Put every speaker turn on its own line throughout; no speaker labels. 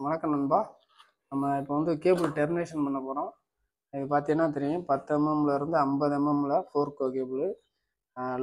வணக்கம் நண்பா. நம்ம இப்போ வந்து கேபிள் டெர்மினேஷன் பண்ண போகிறோம். இது பார்த்தீங்கன்னா தெரியும், 10 mm இருந்து 50 mm 4 cable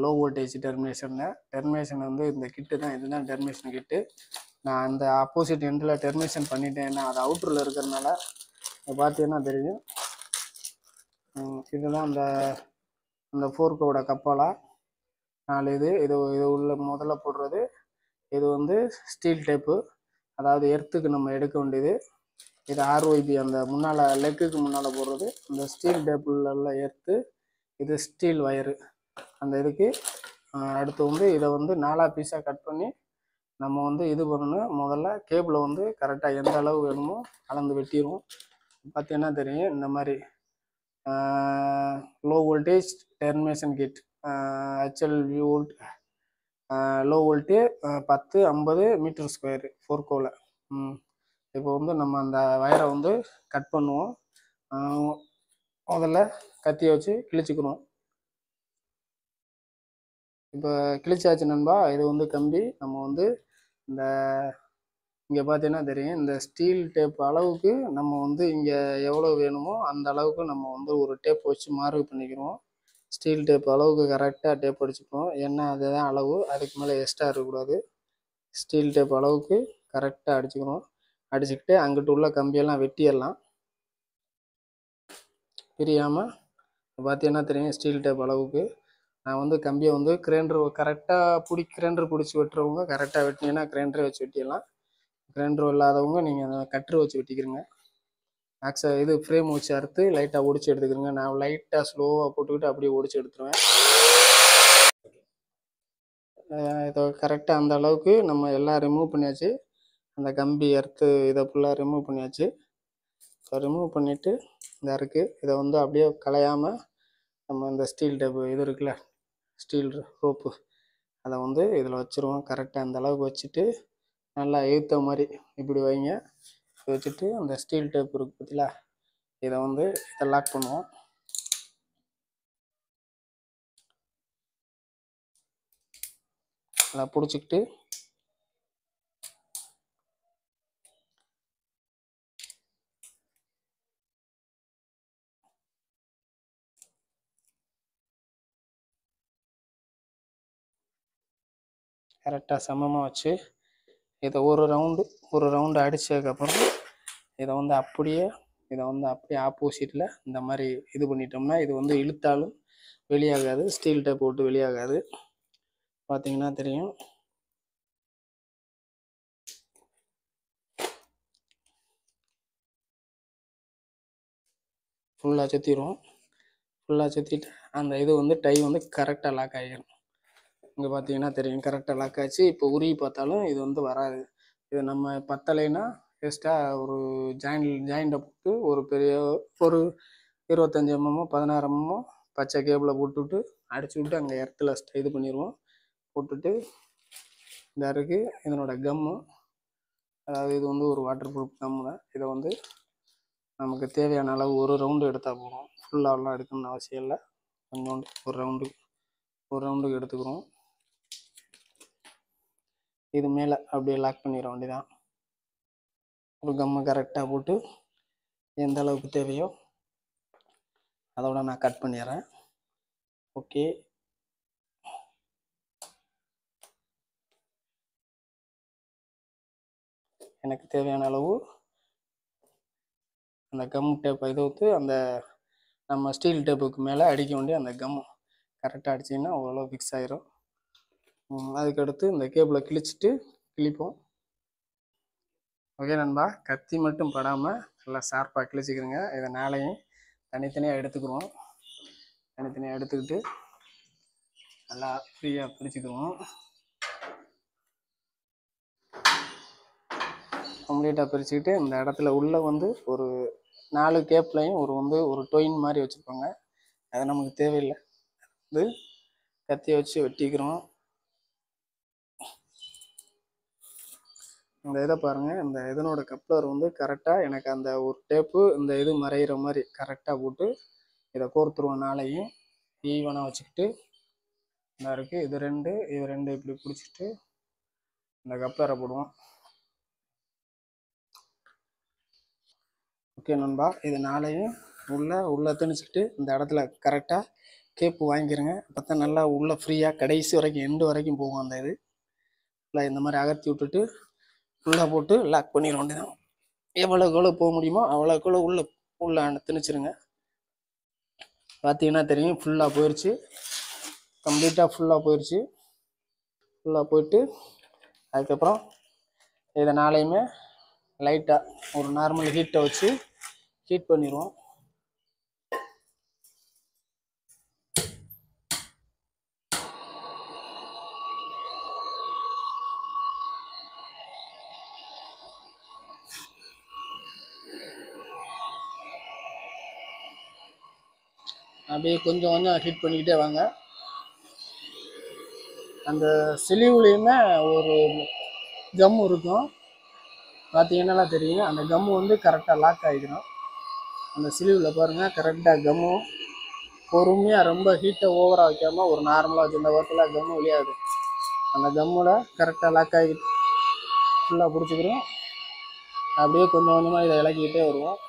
low voltage termination வந்து இந்த கிட்டு தான். இதுதான் டெர்மினேஷன் கிட்டு. நான் அந்த ஆப்போசிட் எண்டில் டெர்மினேஷன் பண்ணிட்டேன். ஏன்னா அது அவுட்டரில் இருக்கிறதுனால பார்த்தீங்கன்னா தெரியும். இதுதான் அந்த ஃபோர்க்கோட கப்பாலா 4 இது உள்ள முதல்ல போடுறது. இது வந்து ஸ்டீல் டேப்பு, அதாவது எர்த்துக்கு நம்ம எடுக்க வேண்டியது. இது ஆர்ஒய்பி, அந்த முன்னால் லெக்குக்கு முன்னால் போடுறது. இந்த ஸ்டீல் டேப்புள்ள எர்த்து, இது ஸ்டீல் வயரு அந்த இதுக்கு. அடுத்து வந்து இதை வந்து 4 பீஸாக கட் பண்ணி நம்ம வந்து இது பண்ணணும். முதல்ல கேபிளை வந்து கரெக்டாக எந்த அளவு வேணுமோ அளந்து வெட்டிடுவோம். பார்த்தீங்கன்னா தெரியும், இந்த மாதிரி low voltage termination kit HLV volt low volt 10-50 metre square ஃபோர்க்கோவில். இப்போ வந்து நம்ம அந்த வயரை வந்து கட் பண்ணுவோம். முதல்ல கத்தியை வச்சு கிழிச்சிக்கிறோம். இப்போ கிழிச்சாச்சு நண்பா. இது வந்து கம்பி. நம்ம வந்து இந்த இங்கே பார்த்தீங்கன்னா தெரியும், இந்த ஸ்டீல் டேப் அளவுக்கு நம்ம வந்து இங்கே எவ்வளோ வேணுமோ அந்த அளவுக்கு நம்ம வந்து ஒரு டேப் வச்சு மார்க் பண்ணிக்கிறோம். ஸ்டீல் டேப் அளவுக்கு கரெக்டாக டேப் அடிச்சுப்போம். ஏன்னா அதுதான் அளவு, அதுக்கு மேலே எக்ஸ்ட்ரா இருக்கக்கூடாது. ஸ்டீல் டேப் அளவுக்கு கரெக்டாக அடிச்சுக்கிறோம். அடிச்சுக்கிட்டு அங்கிட்டு உள்ள கம்பியெல்லாம் வெட்டிடலாம், பிரியாமல். பார்த்தீங்கன்னா தெரியும், ஸ்டீல் டேப் அளவுக்கு நான் வந்து கம்பியை வந்து கிரைண்டர் கரெக்டாக கிரைண்டர் பிடிச்சி வெட்டுறவங்க கரெக்டாக வெட்டினீங்கன்னா கிரைண்டரை வச்சு வெட்டிடலாம். கிரைண்டர் இல்லாதவங்க நீங்கள் கட்ரு வச்சு வெட்டிக்கிறங்க. இது ஃப்ரேம் வச்சு அறுத்து லைட்டாக ஒடிச்சு எடுத்துக்கிறங்க. நான் லைட்டாக ஸ்லோவாக போட்டுக்கிட்டு அப்படியே ஒடிச்சு எடுத்துருவேன். இதை கரெக்டாக அந்த அளவுக்கு நம்ம எல்லாம் ரிமூவ் பண்ணியாச்சு. அந்த கம்பி எர்த்து இதை ஃபுல்லாக ரிமூவ் பண்ணியாச்சு. ஸோ ரிமூவ் பண்ணிவிட்டு இந்த இருக்குது, இதை வந்து அப்படியே களையாமல் நம்ம இந்த ஸ்டீல் டேப்பு இது இருக்குல்ல, ஸ்டீல் ரோப்பு, அதை வந்து இதில் வச்சுருவோம். கரெக்டாக அந்த அளவுக்கு வச்சுட்டு நல்லா ஏற்ற மாதிரி இப்படி வைங்க. வச்சுட்டு அந்த ஸ்டீல் டேப் இருக்குது பார்த்தீங்களா, இதை வந்து இதை லாக் பண்ணுவோம். அதை பிடிச்சிக்கிட்டு கரெக்டாக சமமாக வச்சு இதை ஒரு ரவுண்டு அடித்ததுக்கப்புறம் இதை வந்து அப்படியே ஆப்போசிட்டில் இந்த மாதிரி இது பண்ணிட்டோம்னா இது வந்து இழுத்தாலும் வெளியாகாது, ஸ்டீல் டேப் போட்டு வெளியாகாது. பார்த்தீங்கன்னா தெரியும். ஃபுல்லாக சுற்றிடுவோம். ஃபுல்லாக சுற்றிட்டு அந்த இது வந்து டை வந்து கரெக்டாக லாக் ஆகிடும். இங்கே பார்த்தீங்கன்னா தெரியும், கரெக்டாக லாக் ஆச்சு. இப்போ உருகி பார்த்தாலும் இது வந்து வராது. இது நம்ம பத்தலைன்னா எக்ஸ்ட்ரா ஒரு ஜாயிண்ட்டை போட்டு ஒரு 25 mm 16 mm பச்சை கேபிளை போட்டுவிட்டு அடிச்சு விட்டு அங்கே இடத்துல இது பண்ணிடுவோம். போட்டுட்டு இந்த இருக்குது இதனோட கம்மு, அதாவது இது வந்து ஒரு வாட்டர் ப்ரூஃப் கம்மு தான். இதை வந்து நமக்கு தேவையான அளவு ஒரு ரவுண்டு எடுத்தால் போதும். ஃபுல்லாகலாம் எடுக்கணும்னு அவசியம் இல்லை. கொஞ்சோண்டு ஒரு ரவுண்டுக்கு எடுத்துக்கிறோம். இது மேலே அப்படியே லாக் பண்ணிட வேண்டியதான். ஒரு கம்மை கரெக்டாக போட்டு எந்த அளவுக்கு தேவையோ அதோட நான் கட் பண்ணிடுறேன். ஓகே, எனக்கு தேவையான அளவு அந்த கம் டேப்பை இதை ஊற்று அந்த நம்ம ஸ்டீல் டேப்புக்கு மேலே அடிக்க வேண்டிய அந்த கம் கரெக்டாக அடிச்சிங்கன்னா ஓரளவு ஃபிக்ஸ் ஆகிரும். அதுக்கடுத்து இந்த கேபிளை கிழிப்போம். ஓகே நண்பா, கத்தி மட்டும் படாமல் நல்லா ஷார்ப்பாக கிழிச்சிக்கிறோங்க. இதை நாளையும் தனித்தனியாக எடுத்துக்கிடுவோம். தனித்தனியாக எடுத்துக்கிட்டு நல்லா ஃப்ரீயாக பிரிச்சுக்குவோம். கம்ப்ளீட்டாக பிரிச்சுக்கிட்டு இந்த இடத்துல உள்ளே வந்து ஒரு 4 கேப்லையும் ஒரு டொயின் மாதிரி வச்சுருப்பாங்க. அது நமக்கு தேவையில்லை. இது கத்தியை வச்சு வெட்டிக்கிறோம். இந்த இதை பாருங்கள், இந்த இதனோட கப்ளர் வந்து கரெக்டாக எனக்கு அந்த ஒரு டேப்பு இந்த இது மறைகிற மாதிரி கரெக்டாக போட்டு இதை கோர்த்துருவோம். நாளையும் ஈவனாக வச்சுக்கிட்டு இந்த இருக்குது இது ரெண்டு இப்படி பிடிச்சிட்டு இந்த கப்ளரை போடுவோம். ஓகே நண்பா, இது நாளையும் உள்ளே திணிச்சிக்கிட்டு இந்த இடத்துல கரெக்டாக கேப்பு வாங்கிக்கிறங்க. அப்போ தான் நல்லா உள்ளே ஃப்ரீயாக கடைசி வரைக்கும் எண்டு வரைக்கும் போகும். அந்த இது இல்லை இந்த மாதிரி அகர்த்தி விட்டுட்டு உள்ளே போட்டு லாக் பண்ணிட வேண்டியதான். எவ்வளோக்கு எவ்வளோ போக முடியுமோ அவ்வளோக்கு எவ்வளோ உள்ளே திணிச்சிருங்க. பார்த்தீங்கன்னா தெரியும், ஃபுல்லாக போயிடுச்சு. கம்ப்ளீட்டாக ஃபுல்லாக போயிடுச்சு. ஃபுல்லாக போயிட்டு அதுக்கப்புறம் இதை நாளையுமே லைட்டாக ஒரு நார்மல் ஹீட்டை வச்சு ஹீட் பண்ணிடுவோம். அப்படியே கொஞ்சம் கொஞ்சம் ஹீட் பண்ணிக்கிட்டே வாங்க. அந்த சிலிவுலேயுமே ஒரு கம் இருக்கும், பார்த்தீங்கன்னா தெரியும். அந்த கம்மு வந்து கரெக்டாக லாக் ஆகிக்கணும். அந்த சிலிவில் பாருங்கள், கரெக்டாக கம்மு பொறுமையாக ரொம்ப ஹீட்டை ஓவராக வைக்காமல் ஒரு நார்மலாக வச்சு இந்த வாரத்தில் கம்மு விளையாது. அந்த கம்மில் கரெக்டாக லாக் ஆகி ஃபுல்லாக பிடிச்சிக்கிறோம். அப்படியே கொஞ்சம் கொஞ்சமாக இதை இலக்கிக்கிட்டே வருவோம்.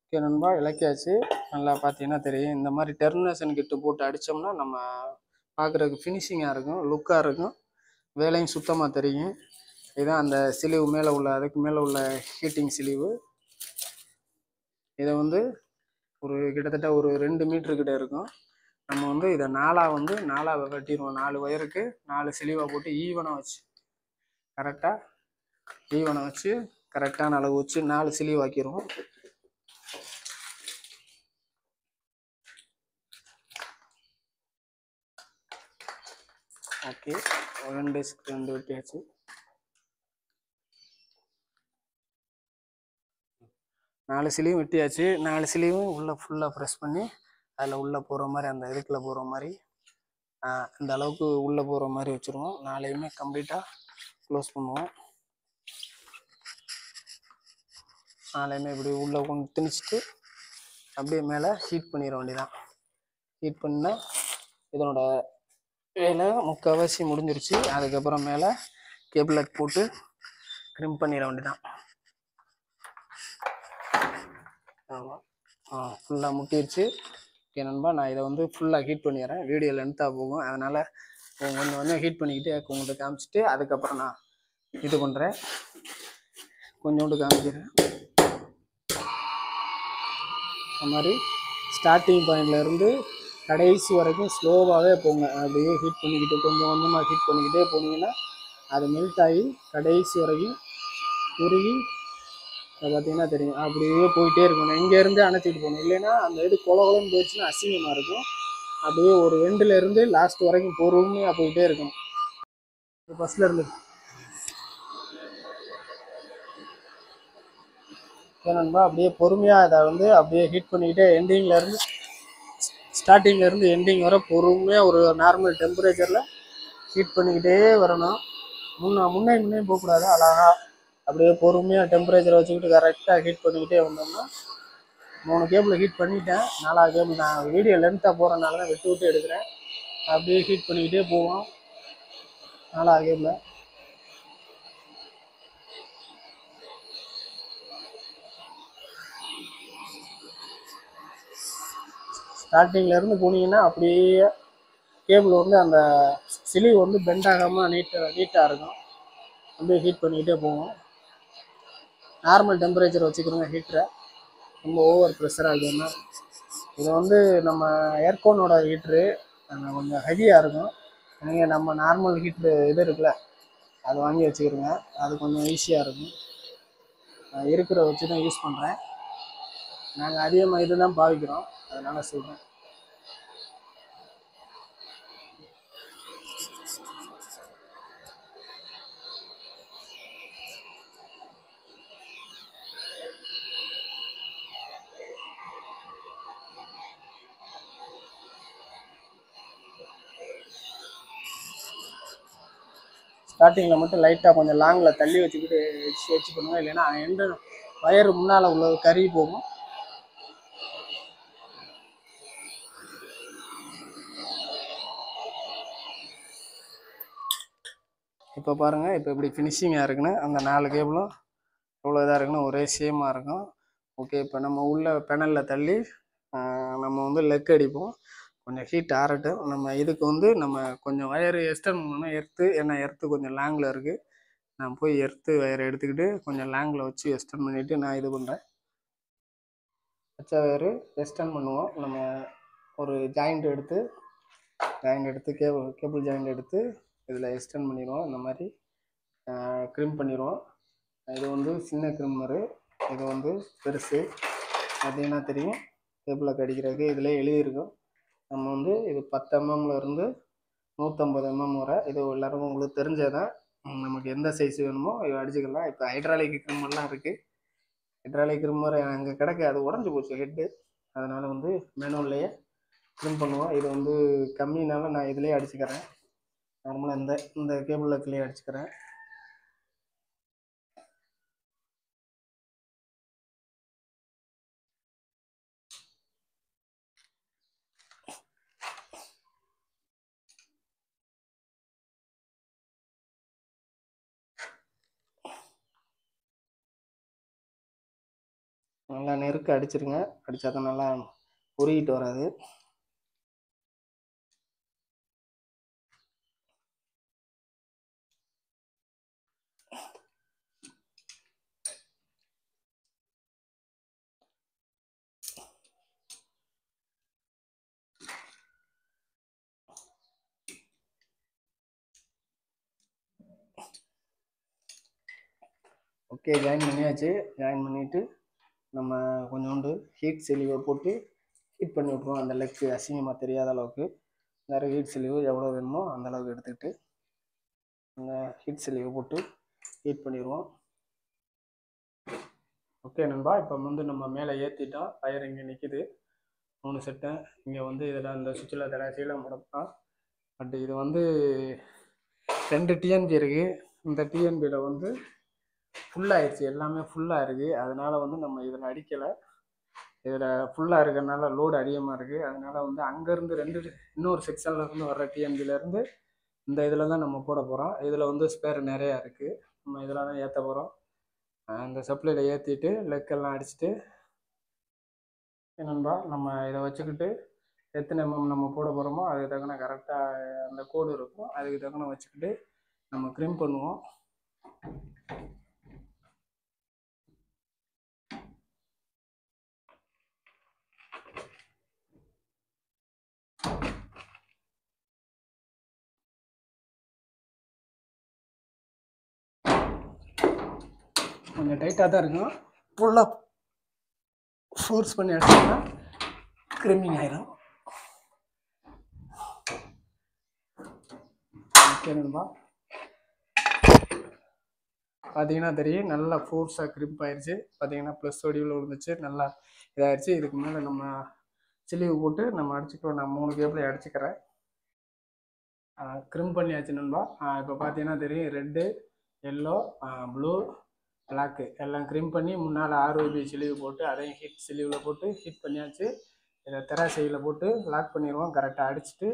ஓகே நண்பா, இலக்கியாச்சு. நல்லா பார்த்தீங்கன்னா தெரியும். இந்த மாதிரி டெர்மினேஷன் கிட்டு போட்டு அடித்தோம்னா நம்ம பார்க்குறதுக்கு ஃபினிஷிங்காக இருக்கும், லுக்காக இருக்கும், வேலையும் சுத்தமாக தெரியும். இதுதான் அந்த சிலிவு மேலே உள்ள, அதுக்கு மேலே உள்ள ஹீட்டிங் சிலிவு. இதை வந்து ஒரு கிட்டத்தட்ட ஒரு 2 மீட்டருக்கிட்ட இருக்கும். நம்ம வந்து இதை நாலாக வெட்டிடுவோம். 4 ஒயருக்கு 4 சிலிவாக போட்டு ஈவனாக வச்சு கரெக்டான அளவு வச்சு 4 சிலிவ் ஆக்கிடுவோம். ஓகே, 2 வெட்டியாச்சு. நாலு சிலியும் வெட்டியாச்சு. 4 சிலியும் உள்ளே ஃபுல்லாக ப்ரெஸ் பண்ணி அதில் உள்ளே போகிற மாதிரி, அந்த இதுக்குள்ளே போகிற மாதிரி இந்த அளவுக்கு உள்ளே போகிற மாதிரி வச்சுருவோம். 4யுமே கம்ப்ளீட்டாக க்ளோஸ் பண்ணுவோம். 4யுமே இப்படி உள்ளே கொண்டு திணிச்சிட்டு அப்படியே மேலே ஹீட் பண்ணிட வேண்டியதான். ஹீட் பண்ணால் இதனோட வேலை முக்கால்வாசி முடிஞ்சிருச்சு. அதுக்கப்புறம் மேலே கேபிள் போட்டு ட்ரிம் பண்ணிட வேண்டியதான். ஆமாம், ஃபுல்லாக முட்டிடுச்சு. ஓகே நண்பா, நான் இதை வந்து ஃபுல்லாக ஹீட் பண்ணிடுறேன். வீடியோ லென்த்தாக போகும், அதனால் கொஞ்சம் கொஞ்சம் ஹீட் பண்ணிக்கிட்டு உங்கள்கிட்ட காமிச்சிட்டு அதுக்கப்புறம் நான் இது பண்ணுறேன். கொஞ்சோண்டு காமிக்கிறேன். அந்த மாதிரி ஸ்டார்டிங் பாயிண்ட்லேருந்து கடைசி வரைக்கும் ஸ்லோவாகவே போங்க. அப்படியே ஹீட் பண்ணிக்கிட்டு கொஞ்சம் கொஞ்சமாக ஹீட் பண்ணிக்கிட்டே போனீங்கன்னா அது மெல்ட் ஆகி கடைசி வரைக்கும் உருகி அதை பார்த்தீங்கன்னா தெரியும். அப்படியே போயிட்டே இருக்கணும். இங்கேருந்து அணைச்சிட்டு போகணும், இல்லைன்னா அந்த இது குளகுலன்னு போயிடுச்சுன்னா அசிங்கமாக இருக்கும். அப்படியே ஒரு எண்டுலேருந்து லாஸ்ட் வரைக்கும் பொறுமையாக போயிட்டே இருக்கணும். ஃபஸ்ட்டில் இருந்து ஏன்னா அப்படியே பொறுமையாக அதை வந்து அப்படியே ஹீட் பண்ணிக்கிட்டே எண்டிங்லேருந்து ஸ்டார்டிங்லேருந்து எண்டிங் வர பொறுமையாக ஒரு நார்மல் டெம்பரேச்சரில் ஹீட் பண்ணிக்கிட்டே வரணும். முன்னே போகக்கூடாது. அழகாக அப்படியே பொறுமையாக டெம்பரேச்சரை வச்சுக்கிட்டு கரெக்டாக ஹீட் பண்ணிக்கிட்டே வந்தோம்னா 3 கேபிள் ஹீட் பண்ணிட்டேன். 4வது கேபிள் நான் வீடியோ லென்த்தாக போகிறனால தான் விட்டு எடுக்கிறேன். அப்படியே ஹீட் பண்ணிக்கிட்டே போவோம். 4வது கேபிள் ஸ்டார்டிங்லேருந்து போனீங்கன்னா அப்படியே கேபிள் வந்து அந்த சிலிவ் வந்து பெண்ட் ஆகாமல் நீட்டாக இருக்கும். அப்படியே ஹீட் பண்ணிக்கிட்டே போவோம். நார்மல் டெம்பரேச்சர் வச்சுக்கிறோங்க ஹீட்டரை, ரொம்ப ஓவர் ப்ரெஷராக இருக்குதுன்னா. இது வந்து நம்ம ஏர்கோனோட ஹீட்ரு கொஞ்சம் ஹெவியாக இருக்கும். நீங்கள் நம்ம நார்மல் ஹீட்ரு இது இருக்குல்ல, அது வாங்கி வச்சுக்கிறோங்க. அது கொஞ்சம் ஈஸியாக இருக்கும். நான் இருக்கிற வச்சு தான் யூஸ் பண்ணுறேன். நாங்கள் அதிகமாக இது தான் பாவிக்கிறோம், அதனால் சொல்கிறேன். ஸ்டார்டிங்கில் மட்டும் லைட்டாக கொஞ்சம் லாங்கில் தள்ளி வச்சுக்கிட்டு வச்சு பண்ணுங்க, இல்லைன்னா எந்த வயரு முன்னால் உள்ளது கறி போகும். இப்போ பாருங்கள், இப்போ இப்படி ஃபினிஷிங்காக இருக்குன்னு அந்த 4 கேபிளும் எவ்வளோ இதாக இருக்குன்னு ஒரே சேமாக இருக்கும். ஓகே, இப்போ நம்ம உள்ள பெனலில் தள்ளி நம்ம வந்து லெக் அடிப்போம். கொஞ்சம் ஹீட் ஆறட்டும். நம்ம இதுக்கு வந்து நம்ம கொஞ்சம் வயரு எக்ஸ்டெண்ட் பண்ணணும். ஏன்னா எர்த்து கொஞ்சம் லாங்கில் இருக்குது. நான் போய் எர்த்து வயரை எடுத்துக்கிட்டு கொஞ்சம் லாங்கில் வச்சு எக்ஸ்டெண்ட் பண்ணிவிட்டு நான் இது பண்ணுறேன். பச்சை வயரு எக்ஸ்டெண்ட் பண்ணுவோம். நம்ம ஒரு ஜாயிண்ட் எடுத்து கேபிள் ஜாயிண்ட் எடுத்து இதில் எக்ஸ்டெண்ட் பண்ணிடுவோம். இந்த மாதிரி க்ரிம் பண்ணிடுவோம். இது வந்து சின்ன க்ரிம்மரு, இது வந்து பெருசு. பார்த்தீங்கன்னா தெரியும், கேபிளில் கடிக்கிறதுக்கு இதில் எழுதியிருக்கும். நம்ம வந்து இது 10 mm இருந்து 150 mm வரை. இது எல்லாருக்கும் உங்களுக்கு தெரிஞ்சதான். நமக்கு எந்த சைஸ் வேணுமோ இதை அடிச்சுக்கலாம். இப்போ ஹைட்ராலிக் க்ரிம்மர்லாம் இருக்குது. ஹைட்ராலிக் க்ரிம்மர் அங்கே கிடக்கு, அது உடஞ்சி போச்சு ஹெட்டு. அதனால் வந்து மேனுவல்லையே க்ரிம் பண்ணுவோம். இது வந்து கம்மினால நான் இதிலே அடிச்சுக்கிறேன். நார்மலாக இந்த கேபிள் லெக்லேயே அடிச்சுக்கிறேன். நல்லா நெருக்க அடிச்சிருங்க, அடித்தா தான் நல்லா உருகிட்டு வராது. ஓகே, ஜாயின் பண்ணியாச்சு. ஜாயின் பண்ணிவிட்டு நம்ம கொஞ்சோண்டு ஹீட் சிலிவை போட்டு ஹீட் பண்ணி விட்ருவோம். அந்த லெக்கு அசிங்கமாக தெரியாத அளவுக்கு நிறைய ஹீட் சிலிவு எவ்வளோ வேணுமோ அந்த அளவுக்கு எடுத்துக்கிட்டு அந்த ஹீட் சிலிவை போட்டு ஹீட் பண்ணிடுவோம். ஓகே நண்பா, இப்போ வந்து நம்ம மேலே ஏற்றிட்டோம். வயர் இங்கே நிற்கிது 3 செட்டு. இங்கே வந்து இதில் அந்த சுவிட்சில் கடைசியில் முடப்பான். பட் இது வந்து 2 டிஎன்பி இருக்குது. இந்த டிஎன்பியில் வந்து ஃபுல்லாகிடுச்சு, எல்லாமே ஃபுல்லாக இருக்குது. அதனால் வந்து நம்ம இதில் அடிக்கலை. இதில் ஃபுல்லாக இருக்கிறதுனால லோடு அதிகமாக இருக்குது. அதனால் வந்து அங்கேருந்து இன்னொரு செக்ஷன்லேருந்து வர்ற டிஎன்பிலேருந்து இந்த இதில் தான் நம்ம போட போகிறோம். இதில் வந்து ஸ்பேர் நிறையா இருக்குது. நம்ம இதில் தான் ஏற்ற போகிறோம். அந்த சப்ளையில் ஏற்றிட்டு லெக்கெல்லாம் அடிச்சுட்டு என்னன்பா நம்ம இதை வச்சுக்கிட்டு எத்தனை எம்எம் நம்ம போட போகிறோமோ அதுக்கு தக்கன கரெக்டாக அந்த கோடு இருக்கும், அதுக்கு தக்கன வச்சுக்கிட்டு நம்ம க்ரிம் பண்ணுவோம். கொஞ்சம் டைட்டாக தான் இருக்கும். ஃபுல்லாக ஃபோர்ஸ் பண்ணி அடிச்சோம்னா க்ரிம்மிங் ஆயிரும். ஓகேங்கப்பா, பார்த்தீங்கன்னா தெரியும் நல்லா ஃபோர்ஸாக க்ரிப் ஆயிடுச்சு. பார்த்தீங்கன்னா ப்ளஸ் வடிவில் விழுந்துச்சு, நல்லா இதாகிடுச்சு. இதுக்கு மேலே நம்ம சிலிவு போட்டு நம்ம அடிச்சுக்கிறோம். நான் 3 கேபிளையும் அடிச்சுக்கிறேன். க்ரிம் பண்ணியாச்சு நண்பா. இப்போ பார்த்தீங்கன்னா தெரியும், ரெட்டு, எல்லோ, ப்ளூ, பிளாக்கு எல்லாம் க்ரிம் பண்ணி முன்னால் ROB சிலிவு போட்டு அதையும் ஹீட் சிலிவில் போட்டு ஹீட் பண்ணியாச்சு. இதை தெராசையில் போட்டு லாக் பண்ணிடுவோம். கரெக்டாக அடிச்சுட்டு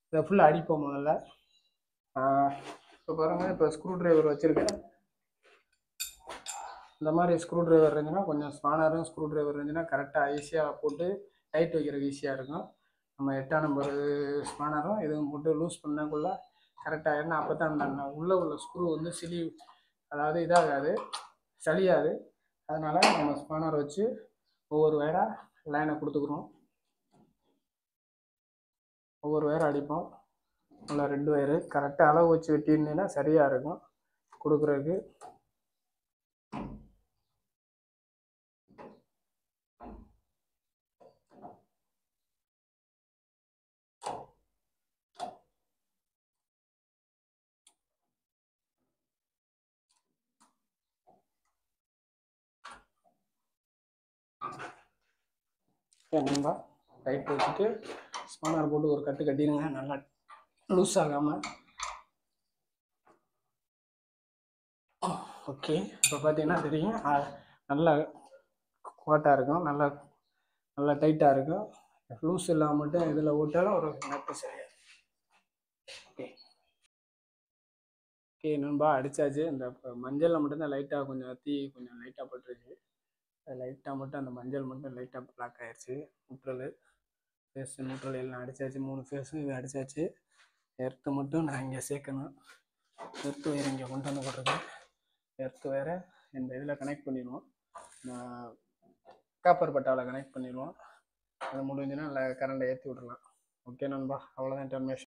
இதை ஃபுல்லாக அடிப்போம் முதல்ல. இப்போ பாருங்கள், இப்போ ஸ்க்ரூ ட்ரைவர் வச்சுருக்கேன். இந்த மாதிரி ஸ்க்ரூ ட்ரைவர் இருந்துச்சுன்னா, கொஞ்சம் ஸ்பானரும் ஸ்க்ரூ ட்ரைவர் இருந்துச்சுன்னா கரெக்டாக ஈஸியாக போட்டு டைட் வைக்கிறதுக்கு ஈஸியாக இருக்கும். நம்ம 8ஆம் நம்பர் ஸ்பானரும் இதுவும் போட்டு லூஸ் பண்ணக்குள்ள கரெக்டாக, ஏன்னா அப்போ தான் உள்ளே உள்ள ஸ்க்ரூ வந்து அதாவது இதாகாது, சளியாது. அதனால் நம்ம ஸ்பானர் வச்சு ஒவ்வொரு வயராக லைனை கொடுத்துக்குறோம். ஒவ்வொரு வயரை அடிப்போம். நல்லா 2 வயரு கரெக்டாக அளவு வச்சு வெட்டியிருந்தீங்கன்னா சரியாக இருக்கும் கொடுக்குறதுக்கு. நண்பா, டைட் வச்சுட்டு ஸ்பானர் போட்டு ஒரு கட்டு கட்டிடுங்க, நல்லா லூஸ் ஆகாமல். ஓகே, இப்போ பார்த்தீங்கன்னா தெரியும் நல்லா குவாட்டாக இருக்கும், நல்லா நல்லா டைட்டாக இருக்கும். லூஸ் இல்லாமல் மட்டும் இதில் விட்டாலும் ஒரு நட்டு சரியாக. ஓகே ஓகே நண்பா, அடித்தாச்சு. இந்த மஞ்சளில் மட்டும்தான் லைட்டாக கொஞ்சம் கொஞ்சம் லைட்டாக பட்டுருச்சு. அது லைட்டாக மட்டும் அந்த மஞ்சள் மட்டும் லைட்டாக பிளாக் ஆயிடுச்சு. நியூட்ரலு ஃபேஸு நியூட்ரல் எல்லாம் அடித்தாச்சு. 3 ஃபேஸும் இது அடித்தாச்சு. எர்த்து மட்டும் நான் இங்கே சேர்க்கணும். எர்த்து ஒயர் இங்கே கொண்டு வந்து போட்டிருக்கேன். எர்த்து ஒயரை இந்த இதில் கனெக்ட் பண்ணிடுவோம். காப்பர் பட்டாவில் கனெக்ட் பண்ணிடுவோம். அது முடிஞ்சுன்னா கரண்டை ஏற்றி விட்றலாம். ஓகே நண்பா, அவ்வளோதான் இன்ஃபர்மேஷன்.